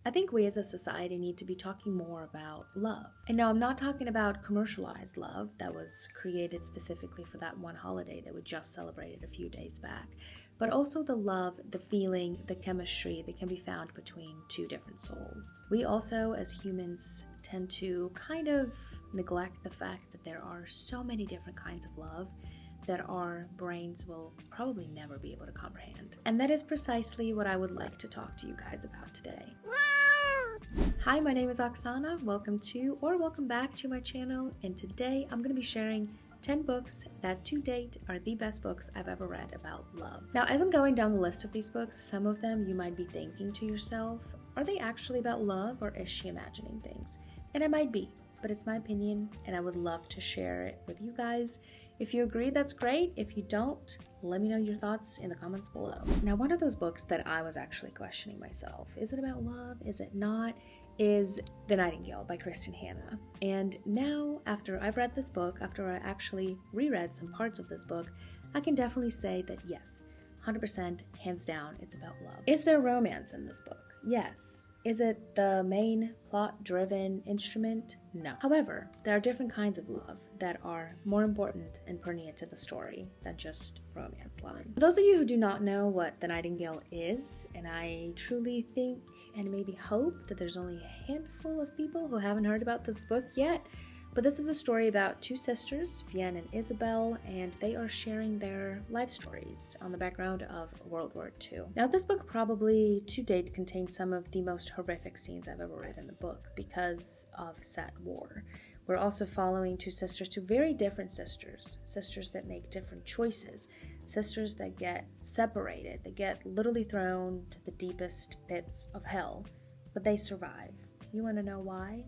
I think we as a society need to be talking more about love. And no, I'm not talking about commercialized love that was created specifically for that one holiday that we just celebrated a few days back, but also the love, the feeling, the chemistry that can be found between two different souls. We also, as humans, tend to kind of neglect the fact that there are so many different kinds of love that our brains will probably never be able to comprehend. And that is precisely what I would like to talk to you guys about today. Hi, my name is Oksana. Welcome back to my channel. And today I'm going to be sharing 10 books that to date are the best books I've ever read about love. Now, as I'm going down the list of these books, some of them you might be thinking to yourself, are they actually about love or is she imagining things? And it might be, but it's my opinion and I would love to share it with you guys. If you agree, that's great. If you don't, let me know your thoughts in the comments below. Now, one of those books that I was actually questioning myself, is it about love? Is it not? Is The Nightingale by Kristen Hanna. And now, after I've read this book, after I actually reread some parts of this book, I can definitely say that yes, 100%, hands down, it's about love. Is there romance in this book? Yes. Is it the main plot-driven instrument? No. However, there are different kinds of love that are more important and pertinent to the story than just romance line. For those of you who do not know what The Nightingale is, and I truly think and maybe hope that there's only a handful of people who haven't heard about this book yet, but this is a story about two sisters, Vienne and Isabel, and they are sharing their life stories on the background of World War II. Now, this book probably to date contains some of the most horrific scenes I've ever read in the book because of said war. We're also following two sisters, two very different sisters, sisters that make different choices, sisters that get separated, that get literally thrown to the deepest pits of hell, but they survive. You want to know why?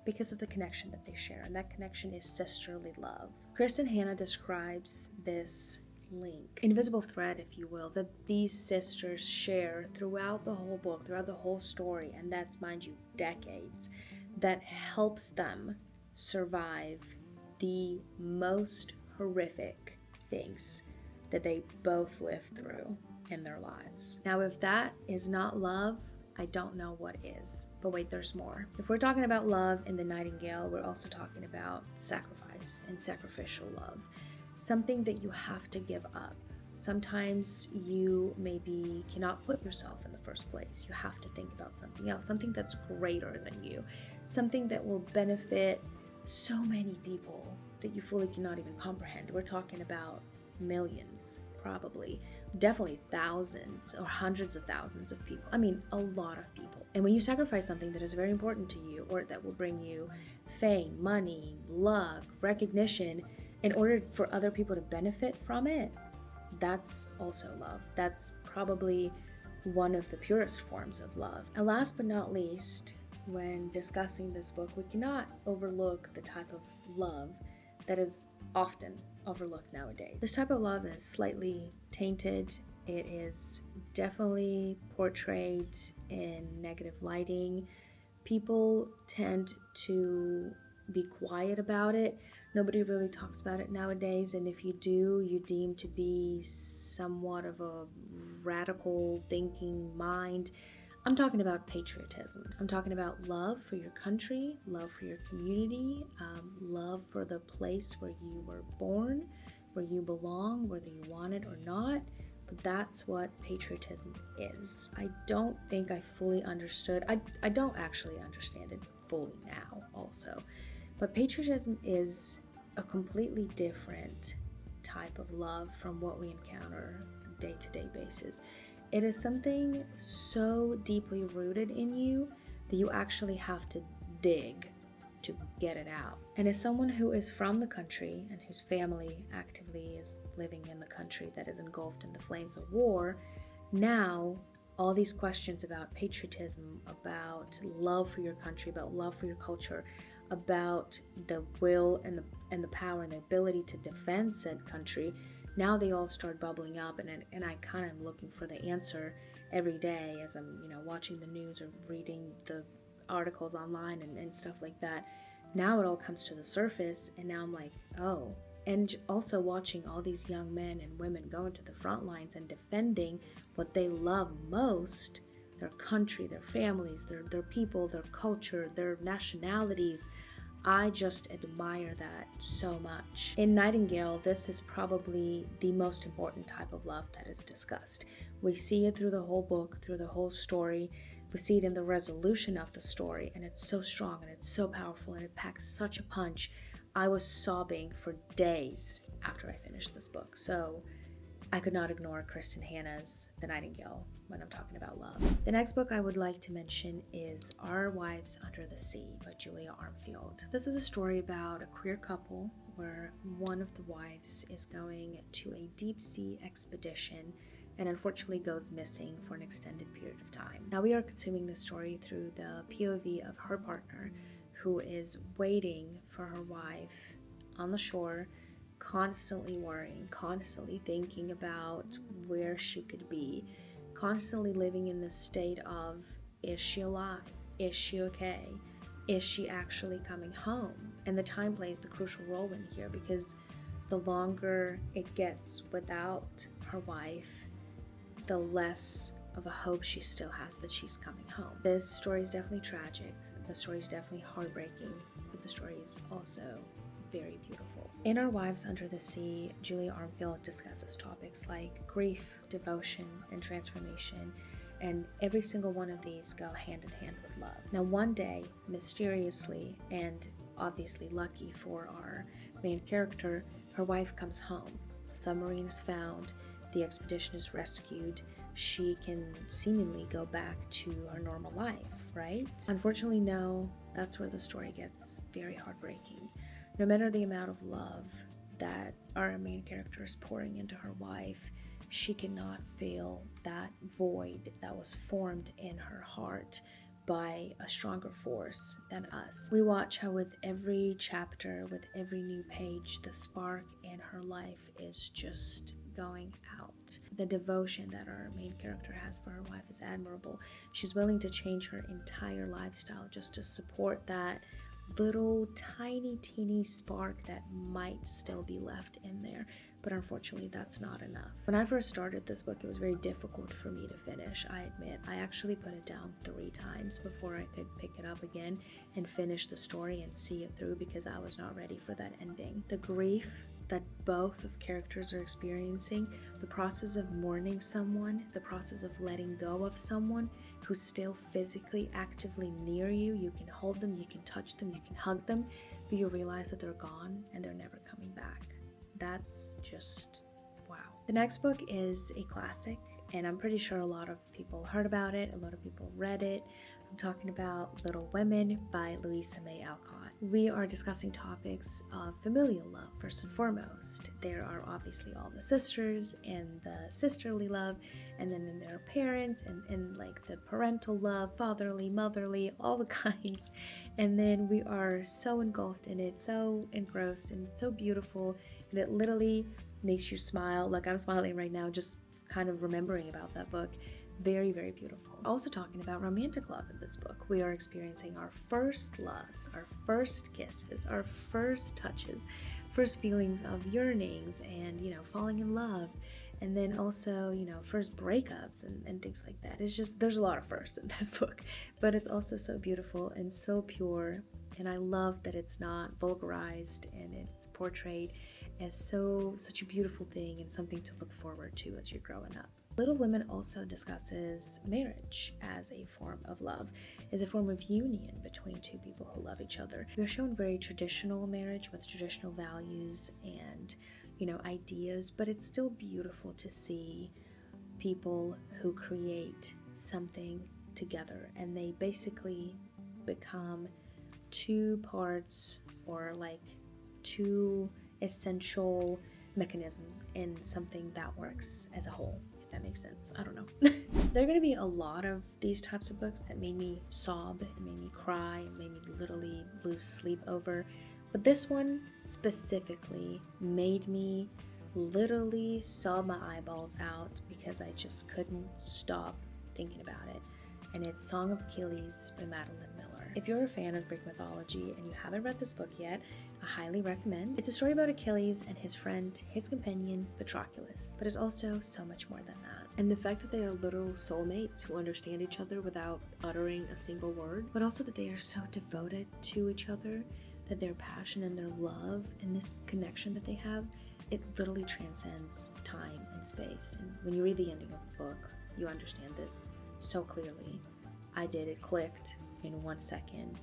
Because of the connection that they share, and that connection is sisterly love. Kristen Hanna describes this link, invisible thread, if you will, that these sisters share throughout the whole book, throughout the whole story, and that's, mind you, decades, that helps them survive the most horrific things that they both lived through in their lives. Now, if that is not love, I don't know what is. But wait, there's more. If we're talking about love in The Nightingale, we're also talking about sacrifice and sacrificial love. Something that you have to give up. Sometimes you maybe cannot put yourself in the first place. You have to think about something else, something that's greater than you, something that will benefit so many people that you fully cannot even comprehend. We're talking about millions, probably, definitely thousands or hundreds of thousands of people. I mean, a lot of people. And when you sacrifice something that is very important to you or that will bring you fame, money, luck, recognition, in order for other people to benefit from it, that's also love. That's probably one of the purest forms of love. And last but not least, when discussing this book, we cannot overlook the type of love that is often overlooked nowadays. This type of love is slightly tainted. It is definitely portrayed in negative lighting. People tend to be quiet about it. Nobody really talks about it nowadays, and if you do, you deem to be somewhat of a radical thinking mind. I'm talking about patriotism. I'm talking about love for your country, love for your community, love for the place where you were born, where you belong, whether you want it or not. But that's what patriotism is. I don't think I fully understood. I don't actually understand it fully now also. But patriotism is a completely different type of love from what we encounter on a day-to-day basis. It is something so deeply rooted in you that you actually have to dig to get it out. And as someone who is from the country and whose family actively is living in the country that is engulfed in the flames of war, now all these questions about patriotism, about love for your country, about love for your culture, about the will and the power and the ability to defend said country, now they all start bubbling up, and I kind of looking for the answer every day as I'm, watching the news or reading the articles online and stuff like that. Now it all comes to the surface, and now I'm like, oh. And also watching all these young men and women go into the front lines and defending what they love most their country, their families, their people, their culture, their nationalities. I just admire that so much. In Nightingale, this is probably the most important type of love that is discussed. We see it through the whole book, through the whole story. We see it in the resolution of the story, and it's so strong and it's so powerful and it packs such a punch. I was sobbing for days after I finished this book. So I could not ignore Kristen Hanna's The Nightingale when I'm talking about love. The next book I would like to mention is Our Wives Under the Sea by Julia Armfield. This is a story about a queer couple where one of the wives is going to a deep sea expedition and unfortunately goes missing for an extended period of time. Now we are consuming this story through the POV of her partner, who is waiting for her wife on the shore, constantly worrying, constantly thinking about where she could be, constantly living in this state of, is she alive? Is she okay? Is she actually coming home? And the time plays the crucial role in here, because the longer it gets without her wife, the less of a hope she still has that she's coming home. This story is definitely tragic. The story is definitely heartbreaking, but the story is also very beautiful. In Our Wives Under the Sea, Julia Armfield discusses topics like grief, devotion, and transformation, and every single one of these go hand in hand with love. Now one day, mysteriously and obviously lucky for our main character, her wife comes home. The submarine is found, the expedition is rescued, she can seemingly go back to her normal life, right? Unfortunately, no, that's where the story gets very heartbreaking. No matter the amount of love that our main character is pouring into her wife, she cannot fill that void that was formed in her heart by a stronger force than us. We watch how with every chapter, with every new page, the spark in her life is just going out. The devotion that our main character has for her wife is admirable. She's willing to change her entire lifestyle just to support that little tiny teeny spark that might still be left in there, but unfortunately that's not enough. When I first started this book, it was very difficult for me to finish. I admit, I actually put it down 3 times before I could pick it up again and finish the story and see it through, because I was not ready for that ending. The grief that both of characters are experiencing, the process of mourning someone, the process of letting go of someone who's still physically actively near you. You can hold them, you can touch them, you can hug them, but you realize that they're gone and they're never coming back. That's just wow. The next book is a classic, and I'm pretty sure a lot of people heard about it, a lot of people read it. I'm talking about Little Women by Louisa May Alcott. We are discussing topics of familial love first and foremost. There are obviously all the sisters and the sisterly love, and then there are parents and like the parental love, fatherly, motherly, all the kinds. And then we are so engulfed in it, so engrossed, and it's so beautiful, and it literally makes you smile. Like I'm smiling right now just kind of remembering about that book. Very, very beautiful. Also talking about romantic love in this book. We are experiencing our first loves, our first kisses, our first touches, first feelings of yearnings and, falling in love. And then also, first breakups and things like that. It's just, there's a lot of firsts in this book, but it's also so beautiful and so pure. And I love that it's not vulgarized and it's portrayed as such a beautiful thing and something to look forward to as you're growing up. Little Women also discusses marriage as a form of love, as a form of union between two people who love each other. We are shown very traditional marriage with traditional values and, ideas, but it's still beautiful to see people who create something together, and they basically become 2 parts or like 2 essential mechanisms in something that works as a whole. That makes sense. I don't know. There are going to be a lot of these types of books that made me sob and made me cry and made me literally lose sleep over. But this one specifically made me literally sob my eyeballs out because I just couldn't stop thinking about it. and it's Song of Achilles by Madeline Miller. If you're a fan of Greek mythology and you haven't read this book yet, I highly recommend. It's a story about Achilles and his friend, his companion, Patroclus, but it's also so much more than that. And the fact that they are literal soulmates who understand each other without uttering a single word, but also that they are so devoted to each other, that their passion and their love and this connection that they have, it literally transcends time and space. And when you read the ending of the book, you understand this so clearly. I did. It clicked in 1 second.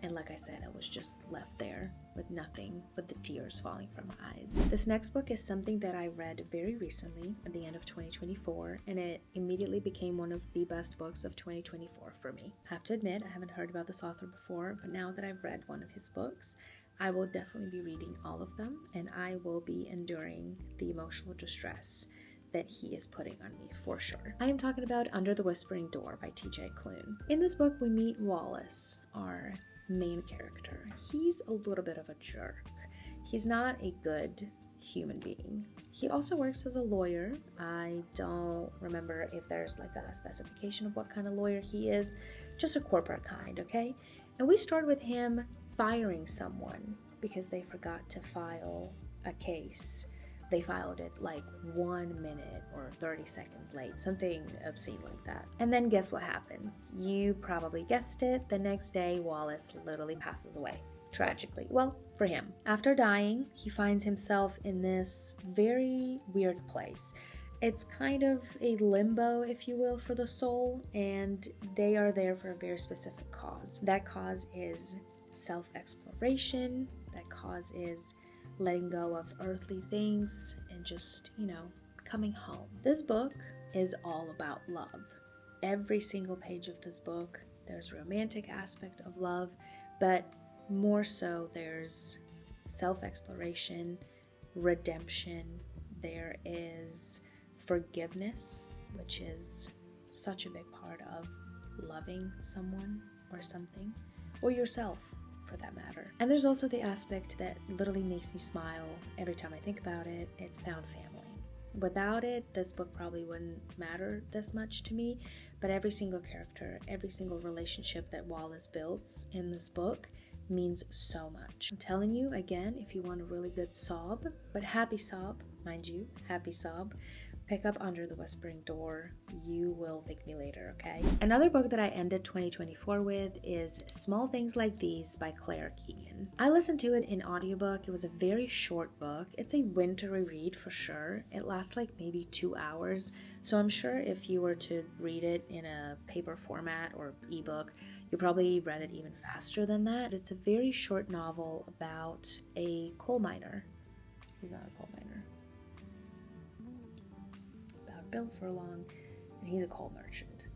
And like I said, I was just left there with nothing but the tears falling from my eyes. This next book is something that I read very recently at the end of 2024, and it immediately became one of the best books of 2024 for me. I have to admit, I haven't heard about this author before, but now that I've read one of his books, I will definitely be reading all of them, and I will be enduring the emotional distress that he is putting on me for sure. I am talking about Under the Whispering Door by T.J. Klune. In this book, we meet Wallace, our main character. He's a little bit of a jerk. He's not a good human being. He also works as a lawyer. I don't remember if there's like a specification of what kind of lawyer he is, just a corporate kind, okay? And we start with him firing someone because they forgot to file a case. They filed it like 1 minute or 30 seconds late, something obscene like that. And then guess what happens? You probably guessed it. The next day, Wallace literally passes away. Tragically. Well, for him. After dying, he finds himself in this very weird place. It's kind of a limbo, if you will, for the soul, and they are there for a very specific cause. That cause is self-exploration. That cause is letting go of earthly things and just, coming home. This book is all about love. Every single page of this book, there's a romantic aspect of love, but more so there's self-exploration, redemption, there is forgiveness, which is such a big part of loving someone or something, or yourself, for that matter. And there's also the aspect that literally makes me smile every time I think about it. It's found family. Without it, this book probably wouldn't matter this much to me, but every single character, every single relationship that Wallace builds in this book means so much. I'm telling you, again, if you want a really good sob, but happy sob, mind you, happy sob, pick up Under the Whispering Door. You will thank me later, okay? Another book that I ended 2024 with is Small Things Like These by Claire Keegan. I listened to it in audiobook. It was a very short book. It's a wintry read for sure. It lasts like maybe 2 hours. So I'm sure if you were to read it in a paper format or ebook, you probably read it even faster than that. It's a very short novel about a coal miner. He's not a coal miner. Bill Furlong, and he's a coal merchant.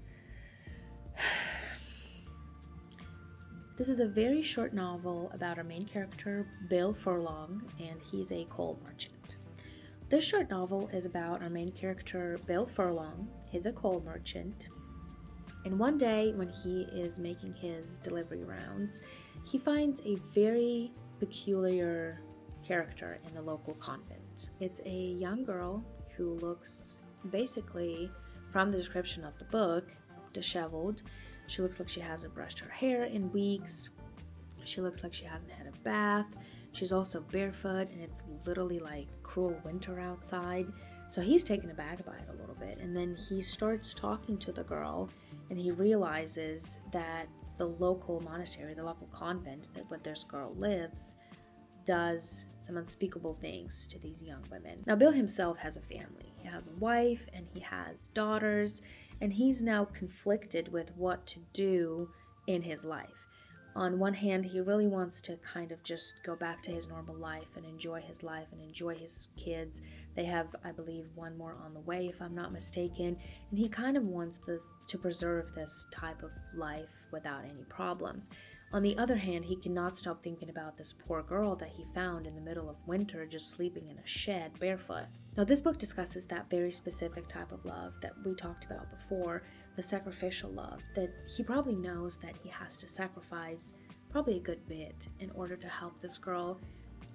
This is a very short novel about our main character, Bill Furlong, and he's a coal merchant. This short novel is about our main character, Bill Furlong. He's a coal merchant, and one day when he is making his delivery rounds, he finds a very peculiar character in the local convent. It's a young girl who looks basically, from the description of the book, disheveled. She looks like she hasn't brushed her hair in weeks. She looks like she hasn't had a bath. She's also barefoot, and it's literally like cruel winter outside. So he's taken aback by it a little bit, and then he starts talking to the girl, and he realizes that the local monastery, the local convent where this girl lives, does some unspeakable things to these young women. Now, Bill himself has a family. He has a wife and he has daughters, and he's now conflicted with what to do in his life. On one hand, he really wants to kind of just go back to his normal life and enjoy his life and enjoy his kids. They have, I believe, one more on the way, if I'm not mistaken, and he kind of wants to preserve this type of life without any problems. On the other hand, he cannot stop thinking about this poor girl that he found in the middle of winter just sleeping in a shed barefoot. Now, this book discusses that very specific type of love that we talked about before, the sacrificial love, that he probably knows that he has to sacrifice probably a good bit in order to help this girl,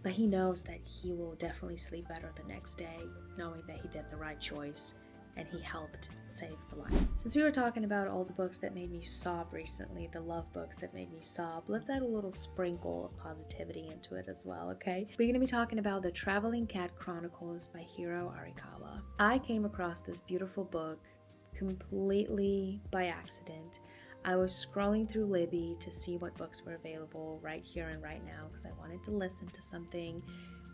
but he knows that he will definitely sleep better the next day, knowing that he did the right choice and he helped save the life. Since we were talking about all the books that made me sob recently, the love books that made me sob, let's add a little sprinkle of positivity into it as well, okay? We're going to be talking about The Traveling Cat Chronicles by Hiro Arikawa. I came across this beautiful book completely by accident. I was scrolling through Libby to see what books were available right here and right now because I wanted to listen to something,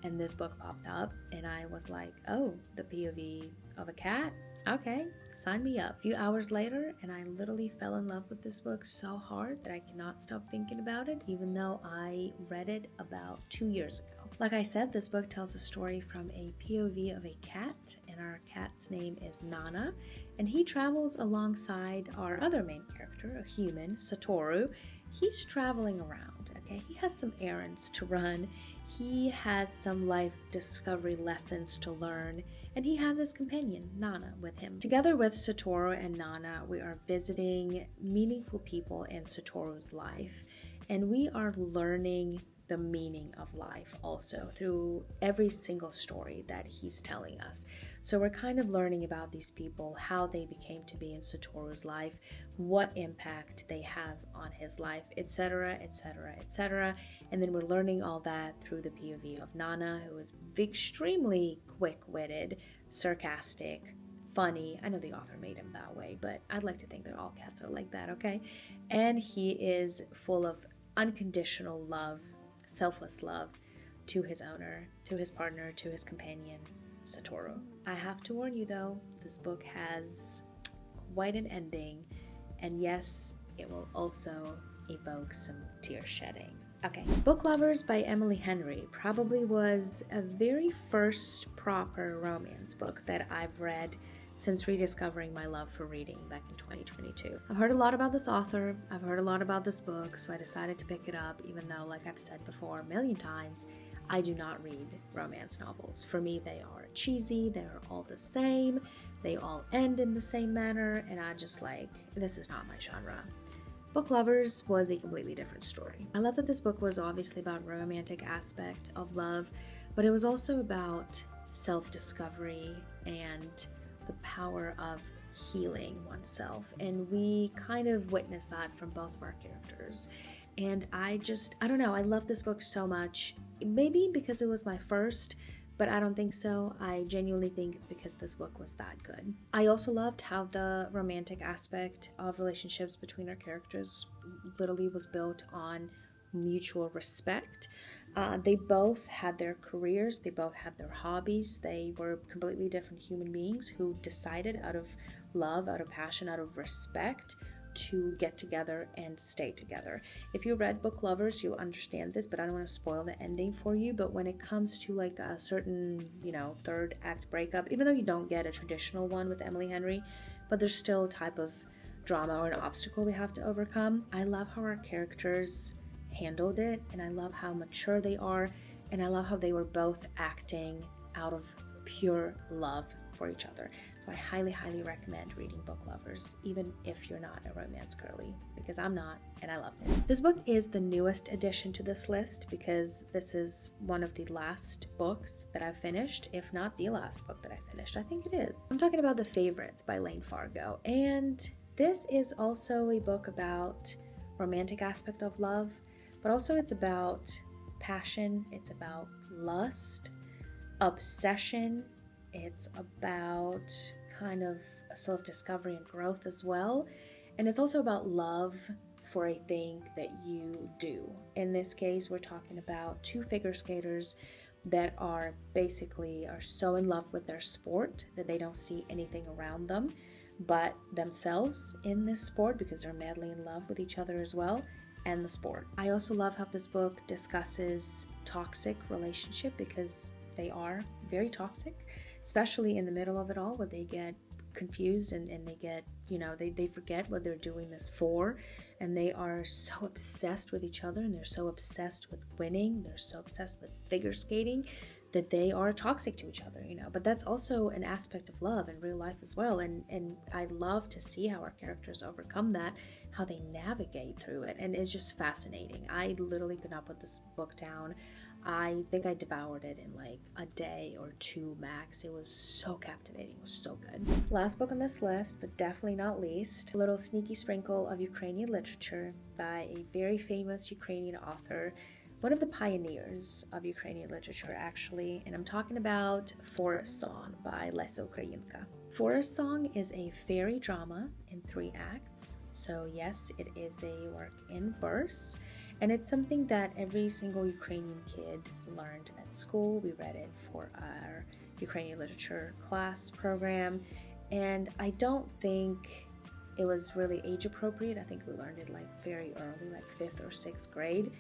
and this book popped up and I was like, oh, the POV of a cat? Okay, sign me up. A few hours later, and I literally fell in love with this book so hard that I cannot stop thinking about it, even though I read it about 2 years ago. Like I said, this book tells a story from a POV of a cat, and our cat's name is Nana, and he travels alongside our other main character, a human, Satoru. He's traveling around, okay? He has some errands to run. He has some life discovery lessons to learn, and he has his companion, Nana, with him. Together with Satoru and Nana, we are visiting meaningful people in Satoru's life, and we are learning the meaning of life also through every single story that he's telling us. So we're kind of learning about these people, how they became to be in Satoru's life, what impact they have on his life, etc., etc., etc. And then we're learning all that through the POV of Nana, who is extremely quick-witted, sarcastic, funny. I know the author made him that way, but I'd like to think that all cats are like that, okay? And he is full of unconditional love, selfless love to his owner, to his partner, to his companion, Satoru. I have to warn you though, this book has quite an ending, and yes, it will also evoke some tear shedding. Okay, Book Lovers by Emily Henry probably was a very first proper romance book that I've read since rediscovering my love for reading back in 2022. I've heard a lot about this author, I've heard a lot about this book, so I decided to pick it up, even though, like I've said before a million times, I do not read romance novels. For me, they are cheesy, they are all the same, they all end in the same manner, and I just like, this is not my genre. Book Lovers was a completely different story. I love that this book was obviously about romantic aspect of love, but it was also about self-discovery and the power of healing oneself, and we kind of witnessed that from both of our characters. And I don't know, I love this book so much. Maybe because it was my first, but I don't think so. I genuinely think it's because this book was that good. I also loved how the romantic aspect of relationships between our characters literally was built on mutual respect. They both had their careers, they both had their hobbies, they were completely different human beings who decided out of love, out of passion, out of respect to get together and stay together. If you read Book Lovers, you'll understand this, but I don't want to spoil the ending for you. But when it comes to like a certain, third act breakup, even though you don't get a traditional one with Emily Henry, but there's still a type of drama or an obstacle we have to overcome. I love how our characters handled it, and I love how mature they are, and I love how they were both acting out of pure love for each other. So I highly, highly recommend reading Book Lovers, even if you're not a romance girly, because I'm not, and I loved it. This book is the newest addition to this list because this is one of the last books that I've finished, if not the last book that I finished. I think it is. I'm talking about The Favorites by Lane Fargo, and this is also a book about romantic aspect of love, but also it's about passion, it's about lust, obsession, it's about kind of self-discovery and growth as well, and it's also about love for a thing that you do. In this case, we're talking about two figure skaters that are so in love with their sport that they don't see anything around them but themselves in this sport, because they're madly in love with each other as well, and the sport. I also love how this book discusses toxic relationship, because they are very toxic, especially in the middle of it all, where they get confused and they get, they forget what they're doing this for, and they are so obsessed with each other, and they're so obsessed with winning, they're so obsessed with figure skating that they are toxic to each other, but that's also an aspect of love in real life as well, and I love to see how our characters overcome that, how they navigate through it, and it's just fascinating. I literally could not put this book down. I think I devoured it in like a day or two max. It was so captivating. It was so good. Last book on this list, but definitely not least, a little sneaky sprinkle of Ukrainian literature by a very famous Ukrainian author, one of the pioneers of Ukrainian literature, actually, and I'm talking about Forest Song by Lesa Ukrainka. Forest Song is a fairy drama in 3 acts, so yes, it is a work in verse, and it's something that every single Ukrainian kid learned at school. We read it for our Ukrainian literature class program, and I don't think it was really age appropriate. I think we learned it like very early, like 5th or 6th grade.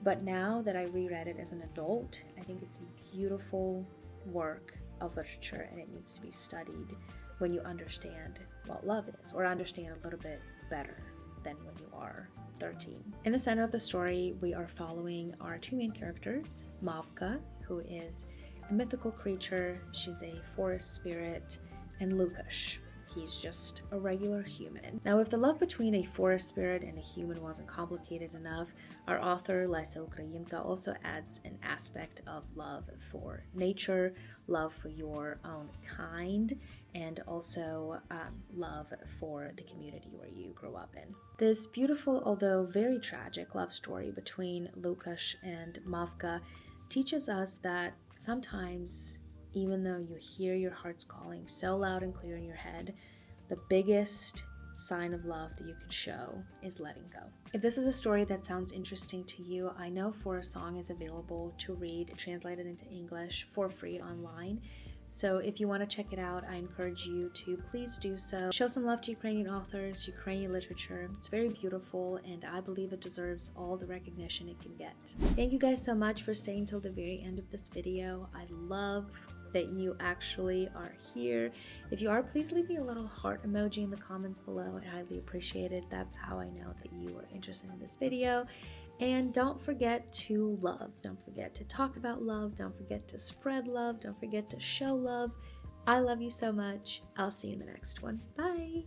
But now that I reread it as an adult, I think it's a beautiful work of literature, and it needs to be studied when you understand what love is, or understand a little bit better than when you are 13. In the center of the story, we are following our 2 main characters, Mavka, who is a mythical creature. She's a forest spirit, and Lukash. He's just a regular human. Now, if the love between a forest spirit and a human wasn't complicated enough, our author, Lesa Ukrainka, also adds an aspect of love for nature, love for your own kind, and also love for the community where you grew up in. This beautiful, although very tragic, love story between Lukash and Mavka teaches us that sometimes, even though you hear your heart's calling so loud and clear in your head, the biggest sign of love that you can show is letting go. If this is a story that sounds interesting to you, I know Forest Song is available to read, translated into English for free online. So if you want to check it out, I encourage you to please do so. Show some love to Ukrainian authors, Ukrainian literature. It's very beautiful, and I believe it deserves all the recognition it can get. Thank you guys so much for staying till the very end of this video. I love that you actually are here. If you are, please leave me a little heart emoji in the comments below. I highly appreciate it. That's how I know that you are interested in this video. And don't forget to love. Don't forget to talk about love. Don't forget to spread love. Don't forget to show love. I love you so much. I'll see you in the next one. Bye.